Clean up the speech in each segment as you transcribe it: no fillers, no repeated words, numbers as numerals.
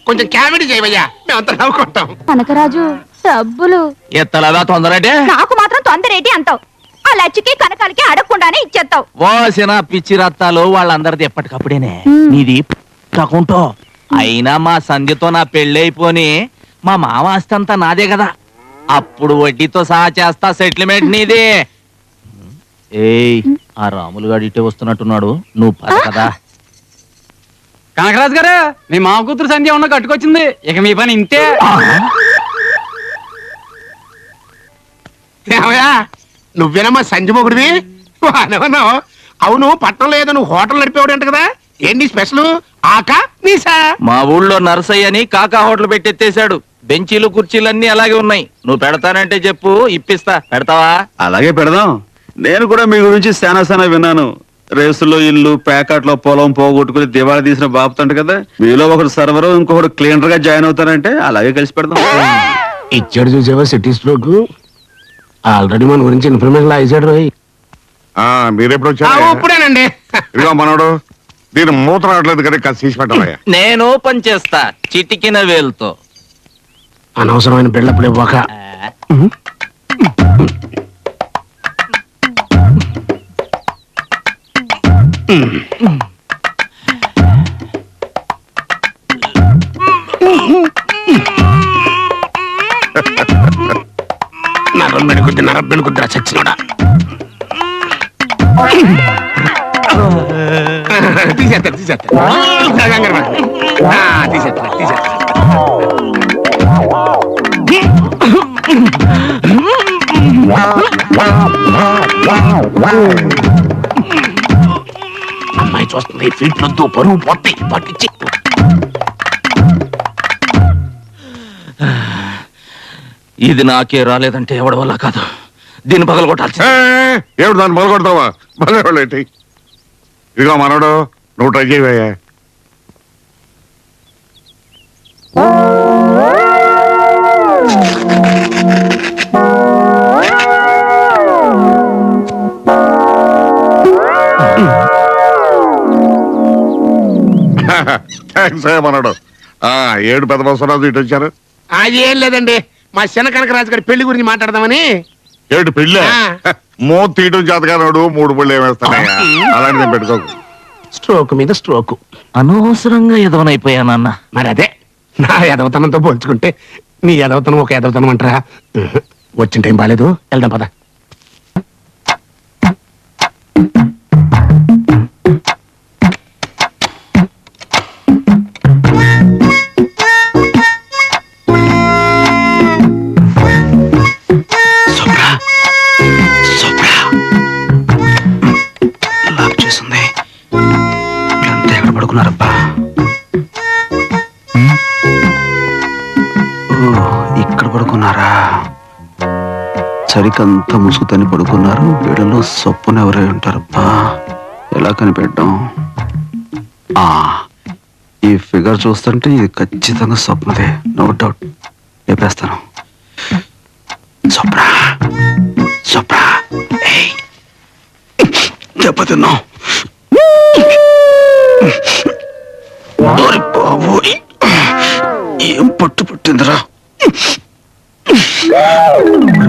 కొంచెం కామెడీ చేయవయ్యా, మేమంతా నవ్వుకుంటాం. కనకరాజు డబ్బులు ఎత్తలాగా తొందరంటే నాకు మాత్రం తొందరేటి అంటావు. ఆ లచ్చికి కనకాలకి అడగకుండానే ఇచ్చేస్తావు. ఓసిన పిచ్చి రత్తాలు వాళ్ళందరిది ఎప్పటికప్పుడేనే. నీది అకౌంటో అయినా మా సంధ్యతో నా పెళ్ళైపోని మా మామ ఆస్తంతా నాదే కదా, అప్పుడు వడ్డీతో సహా చేస్తా సెటిల్మెంట్ నీది. ఏయ్ ఆ రాములు గారు ఇటే వస్తున్నట్టున్నాడు, నువ్వు పద కదా. కనకరాజు గారు, మీ మామ కూతురు సంధ్య ఉన్న కట్టుకొచ్చింది, ఇక మీ పని ఇంతే. ఏమయ్యా నువ్వేనమ్మా సంజమొగుడివి? అనవన్నావు. అవును, పట్టణంలో ఏదో నువ్వు హోటల్ నడిపేవాడంట కదా, ఏంటి స్పెషల్? ఆకా నీసా? మా ఊళ్ళో నర్సయ్య అని కాకా హోటల్ పెట్టెత్తేశాడు. బెంచీలు కుర్చీలన్నీ అలాగే ఉన్నాయి. నువ్వు పెడతానంటే చెప్పు, ఇప్పిస్తా. పెడతావా? అలాగే పెడదాం. నేను కూడా మీ గురించి శానా విన్నాను. రేసులో ఇల్లు, ప్యాకెట్లో పొలం పోగొట్టుకుని దివాళా తీసిన బాపుతంట కదా. మీలో ఒకడు సర్వర్, ఇంకొకడు క్లీనర్ గా జాయిన్ అవుతారంటే అలాగే కలిసి పెడదాం. ఇచ్చాడు చూసావా సిటీ స్ట్రోక్. ఆల్రెడీ మన గురించి ఇన్ఫర్మేషన్ ఇచ్చాడు రోయ్. మీరెప్పుడు వచ్చారు? ఇప్పుడేనండి. ఇదిగో మనోడు, దీని మూత రావట్లేదు కదా, కాస్త తీసి పెట్టాలయ్యా. నేను ఓపెన్ చేస్తా చిటికిన వేలుతో. అనవసరమైన బిల్డప్లు ఇవ్వక. నరబ్బెనుకుద్రా చచ్చినోడా. తీసేస్తా తీసేస్తా. అమ్మాయి చూస్తుంది, ఫీట్లొద్దు, పరువు పోతాయి. పట్టించి ఇది నాకే రాలేదంటే ఎవడి వల్ల కాదు, దీన్ని పగల కొట్టాల్సి. ఏమిటి దాన్ని మొదలు కొడతావా? మొదలెట్టి. ఇదిగో మనోడు, నువ్వు ట్రై చేయవయ్యా. థ్యాంక్స్ అయ్యా మనోడు. 7 పెద్ద బస్సు ఇటు వచ్చారు. అది ఏం లేదండి, మా చిన్న కనకరాజు గారి పెళ్లి గురించి మాట్లాడదామని. ఏడు పెళ్ళి? మూత తీయటం చేతగానోడు 3 పళ్ళు ఏమేస్తానయ్యా, అలాంటిది పెట్టుకోకు. స్ట్రోక్ మీద స్ట్రోక్. అనవసరంగా ఎదవనైపోయానన్న. మరి అదే నా ఎదవతనంతో పోల్చుకుంటే నీ ఎదవతనం ఒక ఎదవతనం అంటారా? వచ్చిన టైం బాలేదు, వెళ్దాం పద. ఇక్కడ పడుకున్నారా? సరికంతా ముసుగుతని పడుకున్నారు. వీళ్ళలో సొప్పున ఎవరై ఉంటారబ్బా, ఎలా కనిపెట్టాం? ఈ ఫిగర్ చూస్తుంటే ఇది ఖచ్చితంగా స్వప్నదే, నో డౌట్. లేపేస్తాను. స్వప్న స్వప్న, దెబ్బతిన్నావు. బాబోయ్, ఏం పట్టు పట్టిందిరా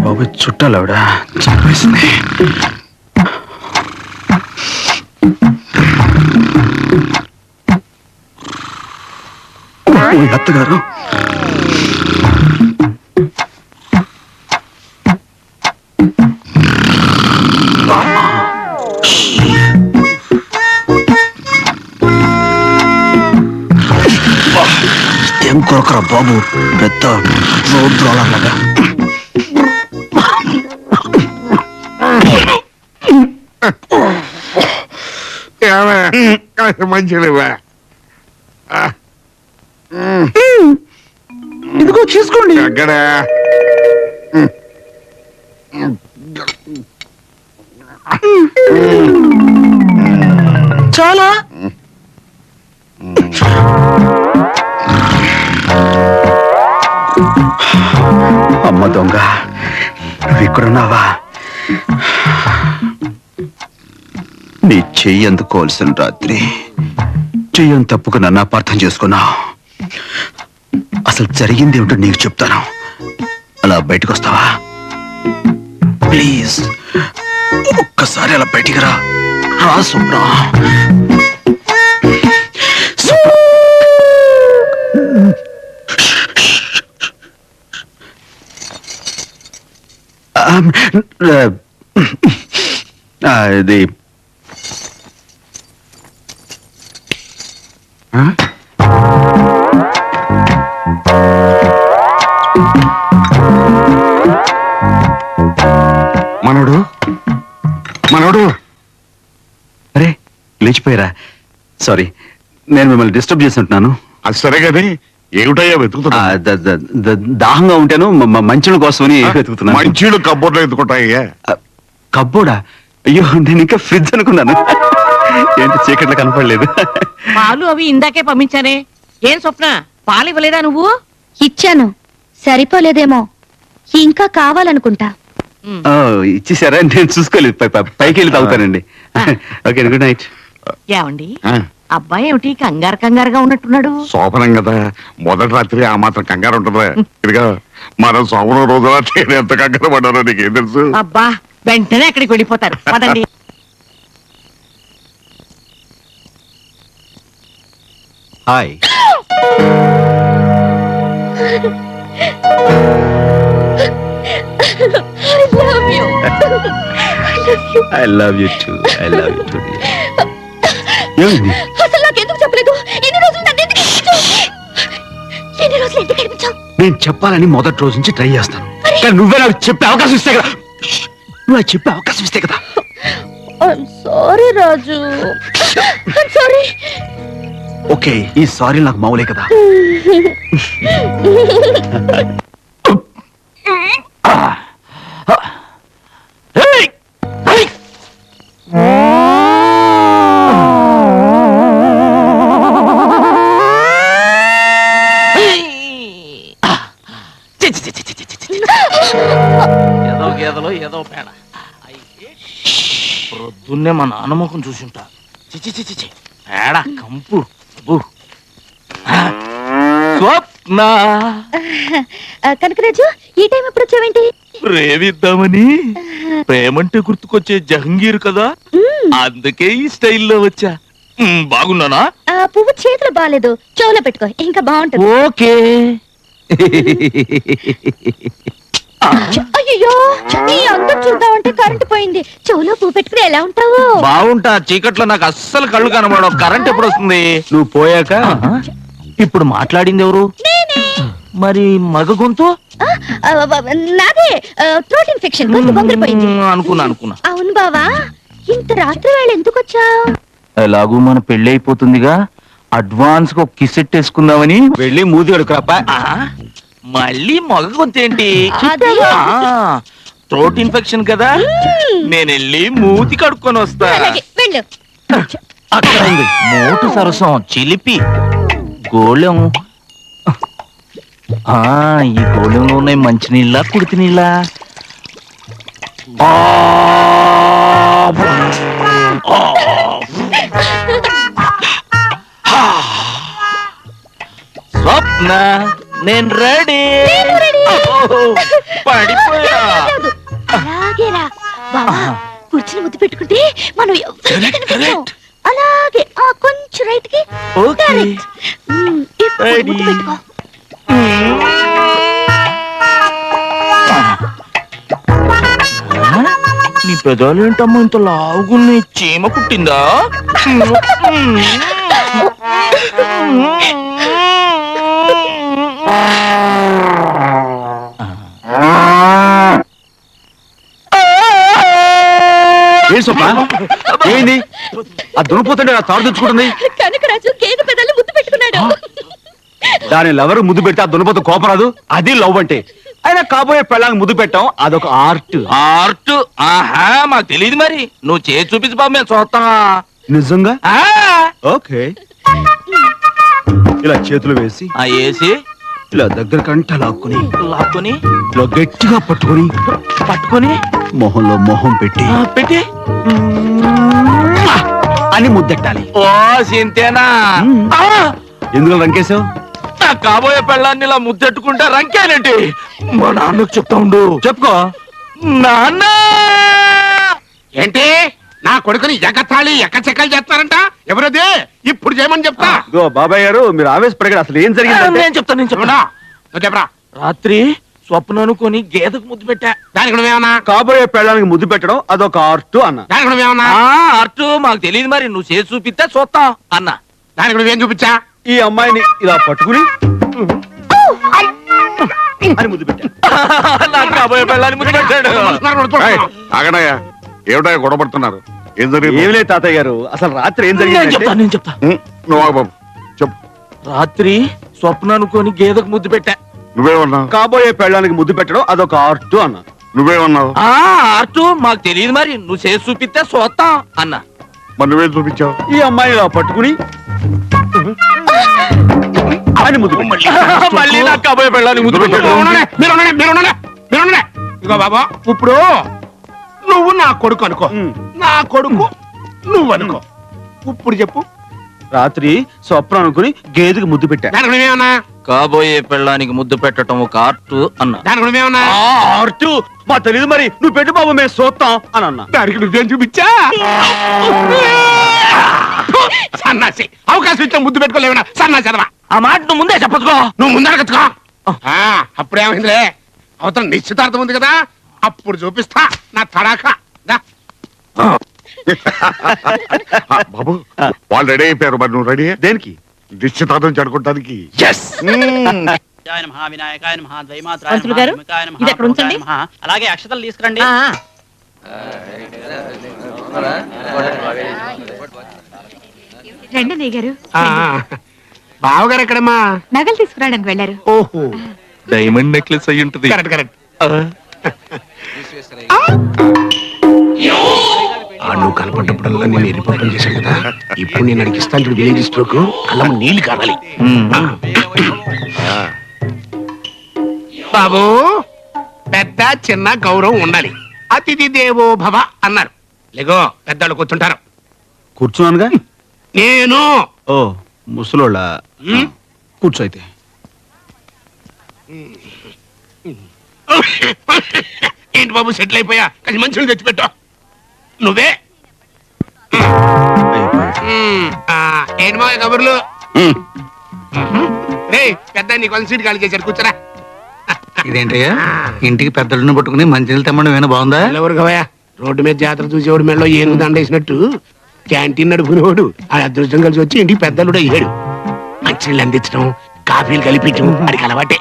బాబు. చుట్టాలు ఆవిడ చంపేసింది. అత్తగారు, ఏం కొరకరా బాబు, పెద్ద రోడ్ రోలర్లాగా. మంచిగా ఇదిగో తీసుకోండి. అక్కడ చాలా అమ్మ దొంగ, నువ్వు ఇక్కడున్నావా? నీ చెయ్యి అందుకోవాల్సిన రాత్రి చెయ్యని తప్పుకు నన్ను అపార్థం చేసుకున్నావు. అసలు జరిగింది ఏమిటో నీకు చెప్తాను. అలా బయటకు వస్తావా ప్లీజ్? ఒక్కసారి అలా బయటికి రా. రా శుభ్రా. ఇది మనోడు మనోడు అరే లేచిపోయారా? సారీ, నేను మిమ్మల్ని డిస్టర్బ్ చేస్తుంటున్నాను. అది సరే కానీ ఏమిటయ్యా వెతుకుతున్నా? దాహంగా ఉంటాను, మంచుల కోసమని వెతుకుతున్నాను. మంచీలు కబ్బోర్లో ఎత్తుకుంటాయ్యా. కబ్బోడా? అయ్యో, నేను ఇంకా ఫ్రిడ్జ్ అనుకున్నాను. ఏంటి చీకట్లో కనపడలేదు? పాలు అవి ఇందాకే పంపించానే. ఏం స్వప్న, పాలు ఇవ్వలేదా నువ్వు? ఇచ్చాను, సరిపోలేదేమో, ఇంకా కావాలనుకుంటా. ఓ, ఇచ్చేసారా? నేను చూసుకోలేదు. పైకి వెళ్ళి తాగుతానండి. Okay, good night. ఏమండి, ఆ, అబ్బాయి ఏమిటి కంగారు కంగారుగా ఉన్నట్టున్నాడు? శోభనం కదా, మొదటి రాత్రి ఆ మాత్రం కంగారు ఉంటుందా? ఇదిగా మనం శోభనం రోజు నేను ఎంత కంగారు పడ్డారో నీకేం తెలుసు? అబ్బా, వెంటనే అక్కడికి వెళ్ళిపోతారు. పదండి. Hi. I love you two. I love you two. ఏమైంది? అసలు నాకెందుకు చెప్పలేదు? ఎన్ని రోజులు నన్ను ఎందుకు ఏడిపించావు? ఎన్ని రోజులు ఎందుకు ఏడిపించావు? నేను చెప్పాలని మొదటి రోజు నుంచి ట్రై చేస్తాను, కానీ నువ్వే నాకు చెప్పే అవకాశం ఇస్తే కదా. నువ్వు నాకు చెప్పే అవకాశం ఇస్తే కదా. సారీ రాజు, సారీ. ఓకే, ఈ సారీ నాకు మామూలే కదా. ఏదో గేదలో ఏదో పేడ అయితే ప్రొద్దున్నే మా నాన్నమ్మకం చూసింటా. చిచి చిచి చి పేడ కంపు. అబ్బో. స్వప్న, కనకరాజు, ఈ టైం ఎప్పుడు వచ్చావేంటి? ప్రేమిద్దామని. ప్రేమంటే గుర్తుకొచ్చే జహంగీర్ కదా, అందుకే ఈ స్టైల్లో వచ్చా. బాగున్నానా? ఆ పువ్వు చేతులు బాగాలేదు, చెవులో పెట్టుకో, ఇంకా బాగుంటుంది. ఓకే. అయ్యో, నీ అందం చూద్దామంటే కరెంట్ పోయింది. చెవులో పువ్వు పెట్టుకుని ఎలా ఉంటావు? బాగుంటా. చీకట్లో నాకు అస్సలు కళ్ళు కనబడవు. కరెంట్ ఎప్పుడు వస్తుంది? నువ్వు పోయాక. ఇప్పుడు మాట్లాడింది ఎవరు? మరి మగ గొంతు? నాదే, థ్రోట్ ఇన్ఫెక్షన్, గొంతు బొంగిపోయింది. అనుకున్నా. అవును బావా, ఇంత రాత్రి వేళ ఎందుకు వచ్చావు? ఎలాగూ మన పెళ్లి అయిపోతుందిగా, అడ్వాన్స్ గా కిస్ వేసుకుందామని. వెళ్ళి మూతి కడుకురాపా. మళ్ళీ మగ గొంతు ఏంటి? అదే. థ్రోట్ ఇన్ఫెక్షన్ కదా, నేను వెళ్ళి మూతి కడుక్కొని వస్తా. అలాగే, వెళ్ళు. అక్కడ ఉంది మోటు సరసం, చిలిపి గోళం. ఈ గోళంలో ఉన్నాయి మంచినీళ్ళ, కుడితి నీళ్ళ? స్వప్న, నేను రెడీ. పడిపోయా. లేదు, అలాగే రా బావా. కూర్చుని ముద్దు పెట్టుకుంటే మనం ఎవరికీ కనిపించం. అలాగే కొంచెం రైట్ కి. ఓకే. Correct. ఇప్పుడు Ready. ముద్దు పెట్టుకో. నీ పెదాలు ఏంటమ్మా ఇంత లావుగున్నాయి? చీమ కుట్టిందా? ఏంది? ఆ దునపోతుంటే ఆ తాడు తెచ్చుకుంటుంది. కనకరాజు గేదె పెదాలు ముద్దు పెట్టుకున్నాడు. దాని లవరు ముద్దు పెడితే ఆ దునపోత కోపరాదు. అది లవ్ అంటే. అయినా కాబోయే పెళ్ళాంగి ముద్దు పెట్టాం, అదొక ఆర్ట్. ఆర్ట్? ఆహా, మాకు తెలియదు. మరి నువ్వు చేసి చూపించు బాబు, మేము చూస్తాం. నిజంగా? ఓకే. ఇలా చేతులు వేసి వేసి ఇలా దగ్గర కంట లాక్కుని లాక్కొని ఇలా గట్టిగా పట్టుకొని మొహంలో మొహం పెట్టి పెట్టి అని ముద్దెట్టాలి. ఓ సింతేనా? ఎందులో రంకేశావు? నా కాబోయే పెళ్ళాన్ని ఇలా ముద్దెట్టుకుంటే రంకేనేంటి మా నాన్నకు చెప్తా ఉండు. చెప్పుకో. నాన్న ఏంటి నా కొడుకుని ఎగతాళి ఎక్కచెక్కలు చేస్తారంట? ఎవరది? ఇప్పుడు చేయమని చెప్తా. ఇదిగో బాబాయ్ గారు, మీరు ఆవేశపడగారు. అసలు ఏం జరిగింది? నేను చెప్తాను చెప్పడా నువ్వు చెప్పరా. రాత్రి స్వప్న అనుకొని గేదెకు ముద్దు పెట్టా. దానికి నువ్వేమన్నా? కాబోయే పెళ్ళానికి ముద్దు పెట్టడం అదొక ఆర్ట్ అన్న. దానికి నువ్వేమన్నా? అర్టు మాకు తెలియదు, మరి నువ్వు చేసి చూపిస్తే చూస్తాం అన్న. దానికి నువ్వేం చూపించా? ఈ అమ్మాయిని ఇలా పట్టుకుని అని ముద్దు పెట్టా. నాకు కాబోయే పెళ్ళాన్ని ముద్దు పెట్టాడు. ఏయ్, ఆగనయ్యా, ఏమిటా గొడవపడుతున్నారు? ఏం జరిగింది? ఏం లేదు తాతయ్య గారు, అసలు రాత్రి ఏం నేను చెప్తా జరిగింది? నేను చెప్తా. నువ్వు ఆగు బాబు, చెప్పు. రాత్రి స్వప్న అనుకొని గేదెకు ముద్దు పెట్టా. నువ్వేమన్నావు? కాబోయే పెళ్ళానికి ముద్దు పెట్టడం అదొక ఆర్ట్ అన్న. నువ్వేమన్నావు? అర్టు మాకు తెలియదు, మరి నువ్వు చేసి చూపిస్తే చూస్తాం అన్న. మరి నువ్వేం చూపించావు? ఈ అమ్మాయిని ఇలా పట్టుకుని అని ముద్దు పెట్టా. మళ్ళీ నాకు కాబోయే పెళ్ళాన్ని ముద్దు పెట్టాడు. ఇగో బాబా, ఇప్పుడు నువ్వు నా కొడుకు అనుకో, నా కొడుకు నువ్వు అనుకో. ఇప్పుడు చెప్పు. రాత్రి స్వప్న అనుకుని గేదెకి ముద్దు పెట్టా. దానికి నువ్వేమన్నా? కాబోయే పెళ్ళానికి ముద్దు పెట్టడం ఒక ఆర్ట్ అన్న. దానికి నువ్వేమన్నా? ఆర్ట్ మా తెలియదు, మరి నువ్వు పెట్టు బాబు, మేము చూస్తాం అని అన్నా. దానికి నువ్వేం చూపించా? సన్నాసి, అవకాశం ఇచ్చా ముద్దు పెట్టుకోలేవనా? సన్నాసి చదవా. ఆ మాట నువ్వు ముందే చెప్పచ్చుకో. నువ్వు ముందరగచ్చుకో. అప్పుడేమైందిలే, అవతల నిశ్చితార్థం ఉంది కదా, అప్పుడు చూపిస్తా నా తడాక. దా. బాబు, వాళ్ళు రెడీ అయిపోయారు. మరి నువ్వు రెడీ? దేనికి? నిశ్చితార్థం జరుపుకోవడానికి. పంతులు గారు, ఇది అక్కడ ఉంచండి. అలాగే అక్షతలు తీసుకురండి. రండి అన్నయ్య గారు. బావగారు ఎక్కడమ్మా? నగలు తీసుకురావడానికి వెళ్ళారు. ఓహో, డైమండ్ నెక్లెస్ అయి ఉంటది. Correct correct. నువ్వు కనపడ్డప్పుడల్లా నేను ఎరిపప్పం చేశాను కదా, ఇప్పుడు నేను అడిగిస్తాను చూడు విలేజ్ స్ట్రోక్, అల్లం నీళ్లు కావాలి. బాబు, పెద్ద చిన్న గౌరవం ఉండాలి. అతిథి దేవో భవ అన్నారు. లేగో, పెద్దవాళ్ళు కూర్చుంటారు. కూర్చున్నానుగా. నేను ఓ ముసలోళ్ళ. కూర్చో అయితే. ఏంటి బాబు, సెటిల్ అయిపోయా? కానీ మంచులు తెచ్చిపెట్టు. నువ్వే ఏంటి మా కబుర్లు? రే పెద్ద నీ కొంచెం సీట్ ఖాళీ చేశారు, కూర్చోరా. ఇదేంటయ్యా, ఇంటికి పెద్దలను పట్టుకుని మంచినీళ్ళు తెమ్మడం ఏమైనా బాగుందా? ఎవరు కవయా, రోడ్డు మీద జాతర చూసేవాడు మెళ్ళలో ఏనుగు దండేసినట్టు క్యాంటీన్ నడుపుకునేవాడు ఆ అదృష్టం కలిసి వచ్చి ఇంటికి పెద్దలుడు అయ్యాడు. మంచినీళ్ళు అందించడం, కాఫీలు కలిపించడం అడికి అలవాటే.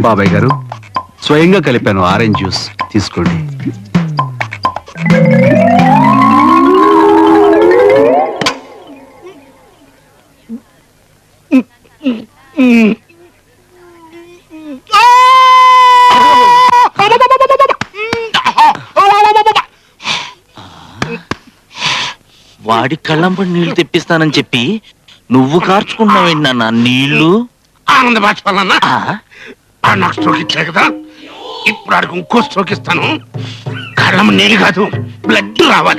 బాబాయ్ గారు, స్వయంగా కలిపాను ఆరెంజ్ జ్యూస్, తీసుకోండి. వాడి కళ్ళంపడి నీళ్లు తెప్పిస్తానని చెప్పి నువ్వు కార్చుకున్నావేంటి నాన్న నీళ్లు? ఆనంద బాష్పాలన్నా, నాకు స్ట్రోక్ ఇచ్చా కదా, ఇప్పుడు ఆడికి ఇంకో స్ట్రోక్ ఇస్తాను. కళ్ళం నీళ్ళు కాదు, బ్లడ్ రావాలి.